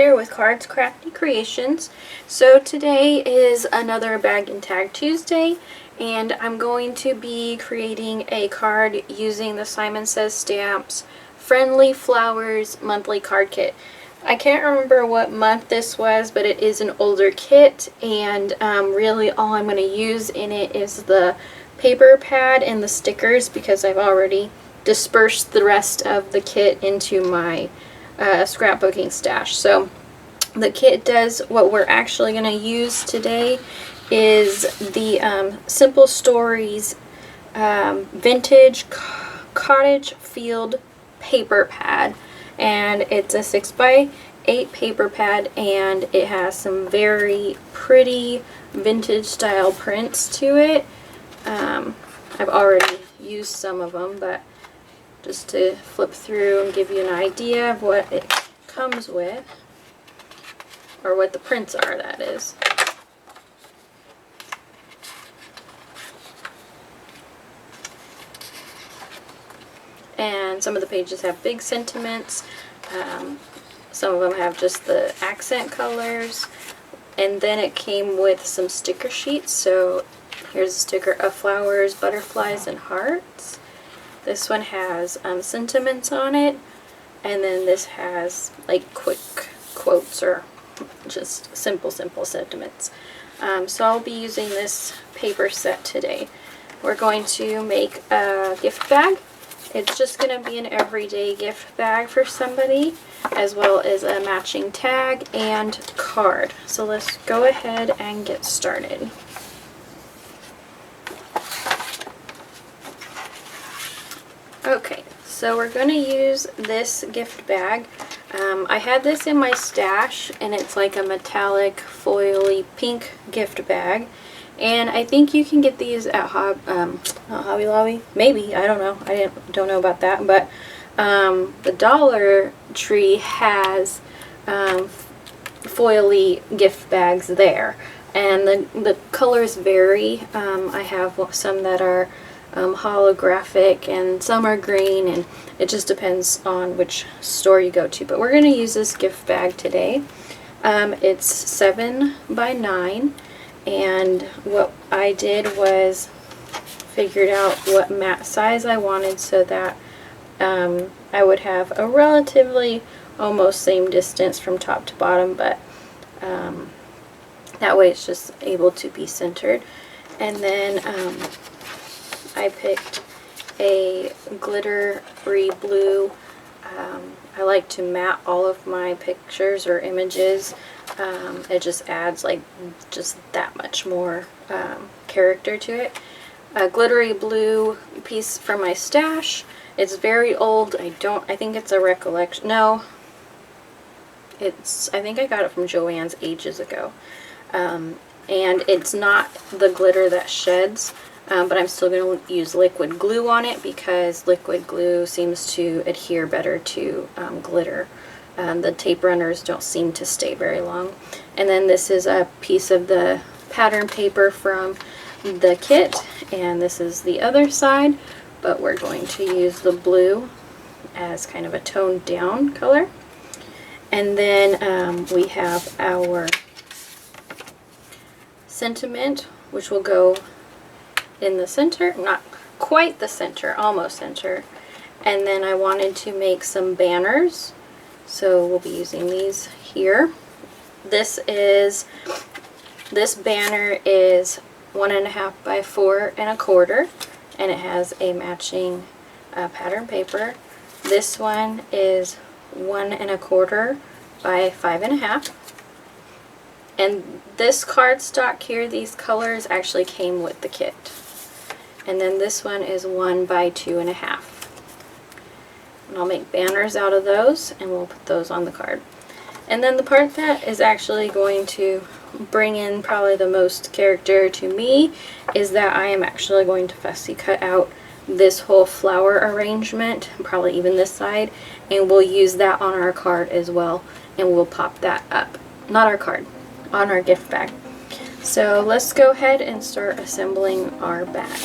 here with Cards Crafty Creations. So today is another Bag and Tag Tuesday, and I'm going to be creating a card using the Simon Says Stamps Friendly Flowers monthly card kit. I can't remember what month this was, but it is an older kit, and really all I'm going to use in it is the paper pad and the stickers because I've already dispersed the rest of the kit into my scrapbooking stash. So the kit does what we're actually going to use today is the Simple Stories vintage cottage field paper pad, and it's a 6x8 paper pad, and it has some very pretty vintage style prints to it. I've already used some of them, but just to flip through and give you an idea of what it comes with, or what the prints are, that is. And some of the pages have big sentiments, some of them have just the accent colors, and then it came with some sticker sheets. So here's a sticker of flowers, butterflies, and hearts. This one has sentiments on it, and then this has like quick quotes or just simple sentiments. So I'll be using this paper set today. We're going to make a gift bag. It's just going to be an everyday gift bag for somebody, as well as a matching tag and card. So let's go ahead and get started. Okay, so we're going to use this gift bag. I had this in my stash, and it's like a metallic foily pink gift bag. And I think you can get these at Hobby Lobby. Maybe, I don't know. I don't know about that. But the Dollar Tree has foily gift bags there. And the colors vary. I have some that are holographic, and some are green, and it just depends on which store you go to. But we're going to use this gift bag today. It's 7 by 9, and what I did was figured out what mat size I wanted so that I would have a relatively almost same distance from top to bottom, but that way it's just able to be centered. And then I picked a glittery blue. I like to matte all of my pictures or images. It just adds like just that much more character to it. A glittery blue piece from my stash. It's very old. I think it's a recollection. No, I think I got it from Joann's ages ago. And it's not the glitter that sheds. But I'm still going to use liquid glue on it because liquid glue seems to adhere better to glitter. The tape runners don't seem to stay very long. And then this is a piece of the pattern paper from the kit, and this is the other side, but we're going to use the blue as kind of a toned down color. And then we have our sentiment, which will go in the center, not quite the center, almost center. And then I wanted to make some banners, so we'll be using these here. This banner is 1.5 by 4.25, and it has a matching pattern paper. This one is 1.25 by 5.5. And this cardstock here, these colors actually came with the kit. And then this one is 1 by 2.5. And I'll make banners out of those, and we'll put those on the card. And then the part that is actually going to bring in probably the most character to me is that I am actually going to fussy cut out this whole flower arrangement, probably even this side, and we'll use that on our card as well, and we'll pop that up. Not our card, on our gift bag. So let's go ahead and start assembling our bag.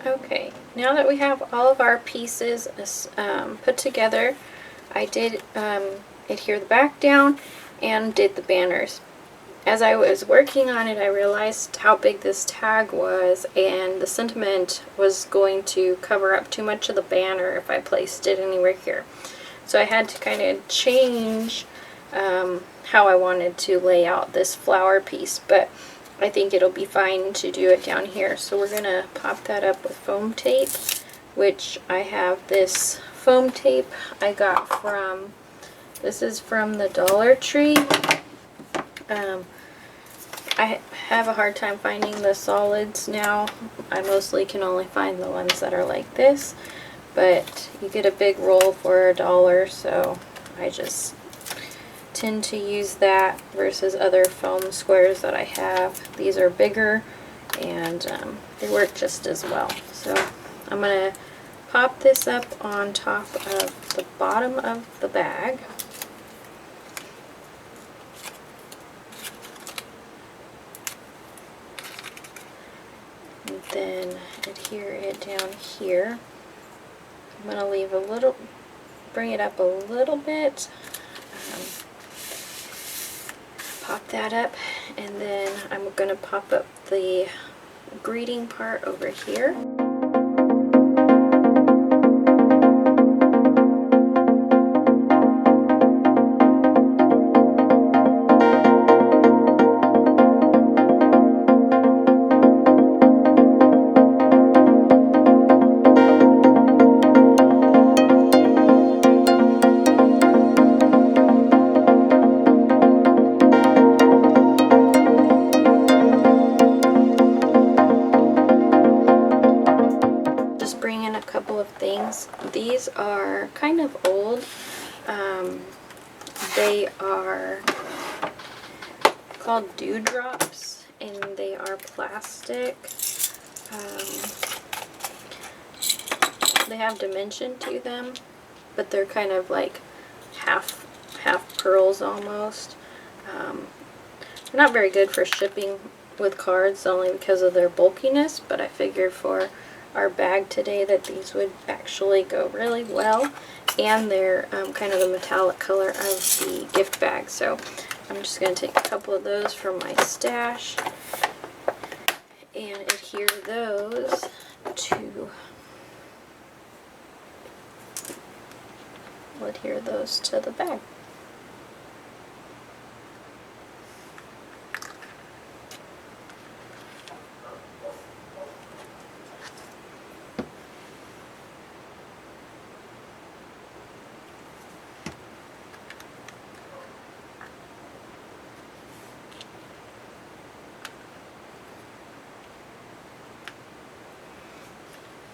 Okay, now that we have all of our pieces put together, I did adhere the back down and did the banners. As I was working on it, I realized how big this tag was, and the sentiment was going to cover up too much of the banner if I placed it anywhere here. So I had to kind of change how I wanted to lay out this flower piece, but I think it'll be fine to do it down here. So we're gonna pop that up with foam tape, which I have this foam tape I got from, this is from the Dollar Tree. I have a hard time finding the solids now. I mostly can only find the ones that are like this, but you get a big roll for $1, so I just tend to use that versus other foam squares that I have. These are bigger and they work just as well. So I'm going to pop this up on top of the bottom of the bag. And then adhere it down here. I'm going to leave a little, bring it up a little bit. Pop that up, and then I'm going to pop up the greeting part over here. These are kind of old. They are called dewdrops, and they are plastic. They have dimension to them, but they're kind of like half pearls almost. They're not very good for shipping with cards, only because of their bulkiness, but I figured for our bag today that these would actually go really well, and they're kind of the metallic color of the gift bag. So I'm just going to take a couple of those from my stash and adhere those to the bag.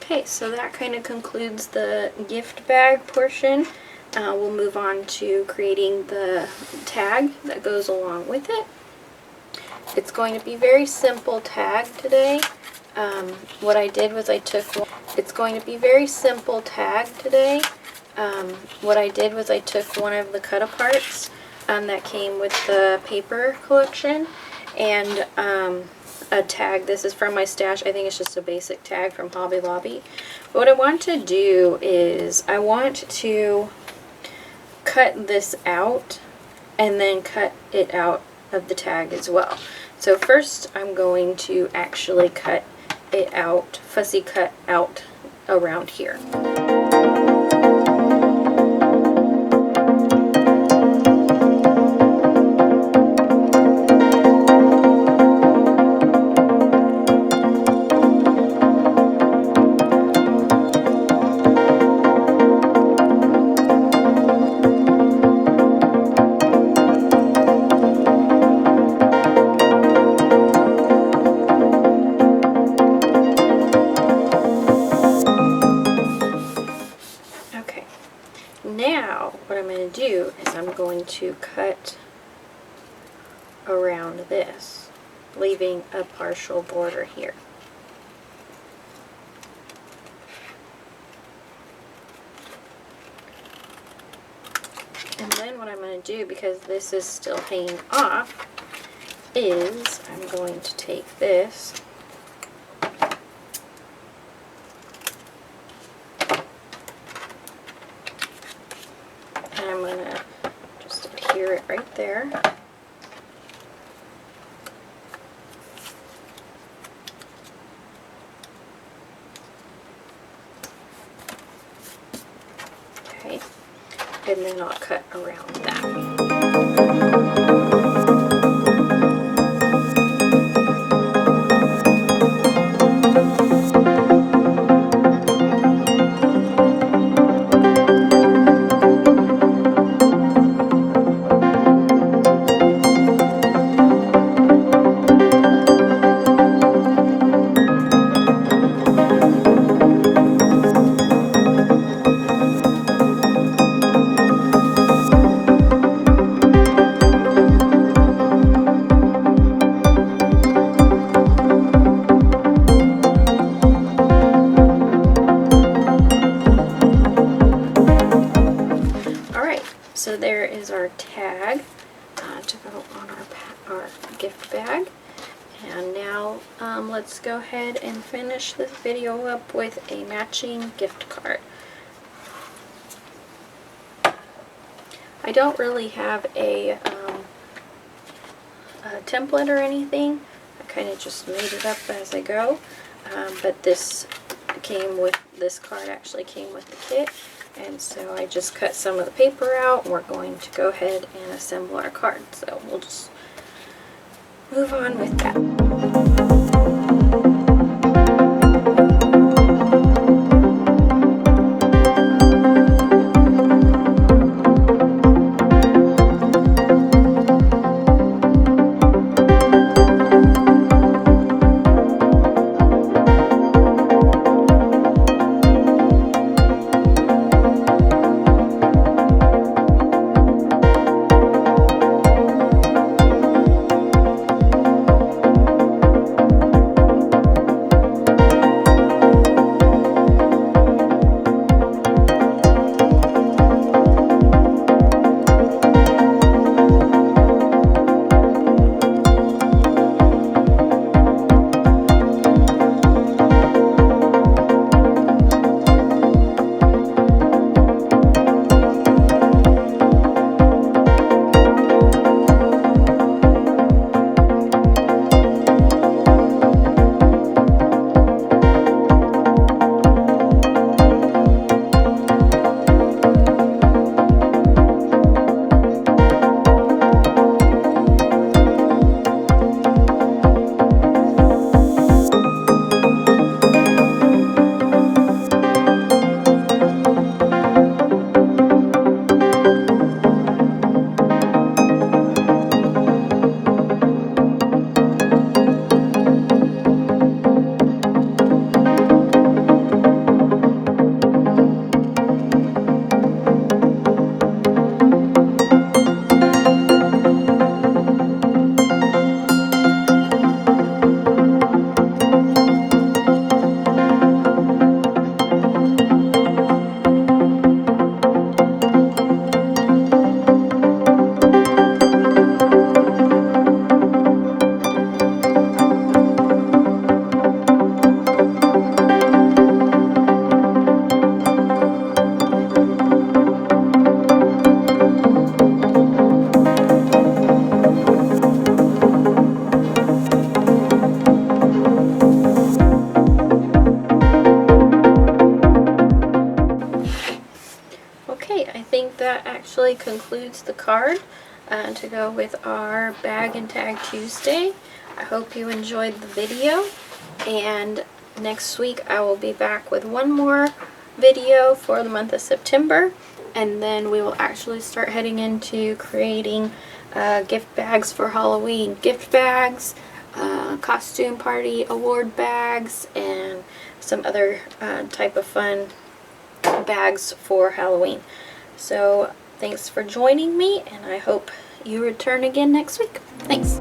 Okay, so that kind of concludes the gift bag portion. We'll move on to creating the tag that goes along with it. It's going to be very simple tag today. What I did was I took one of the cut-aparts that came with the paper collection, and a tag. This is from my stash. I think it's just a basic tag from Hobby Lobby. But what I want to do is I want to cut this out and then cut it out of the tag as well. So first I'm going to actually cut it out, fussy cut out around here. Now what I'm going to do is I'm going to cut around this, leaving a partial border here. And then what I'm going to do, because this is still hanging off, is I'm going to take this that right there. Okay, and then I'll cut around that. So there is our tag to go on our gift bag. And now let's go ahead and finish this video up with a matching gift card. I don't really have a template or anything. I kind of just made it up as I go. But this card actually came with the kit. And so I just cut some of the paper out, and we're going to go ahead and assemble our card. So we'll just move on with that. Okay, I think that actually concludes the card to go with our Bag and Tag Tuesday. I hope you enjoyed the video, and next week I will be back with one more video for the month of September, and then we will actually start heading into creating gift bags for Halloween. Gift bags, costume party award bags, and some other type of fun bags for Halloween. So thanks for joining me, and I hope you return again next week. Thanks.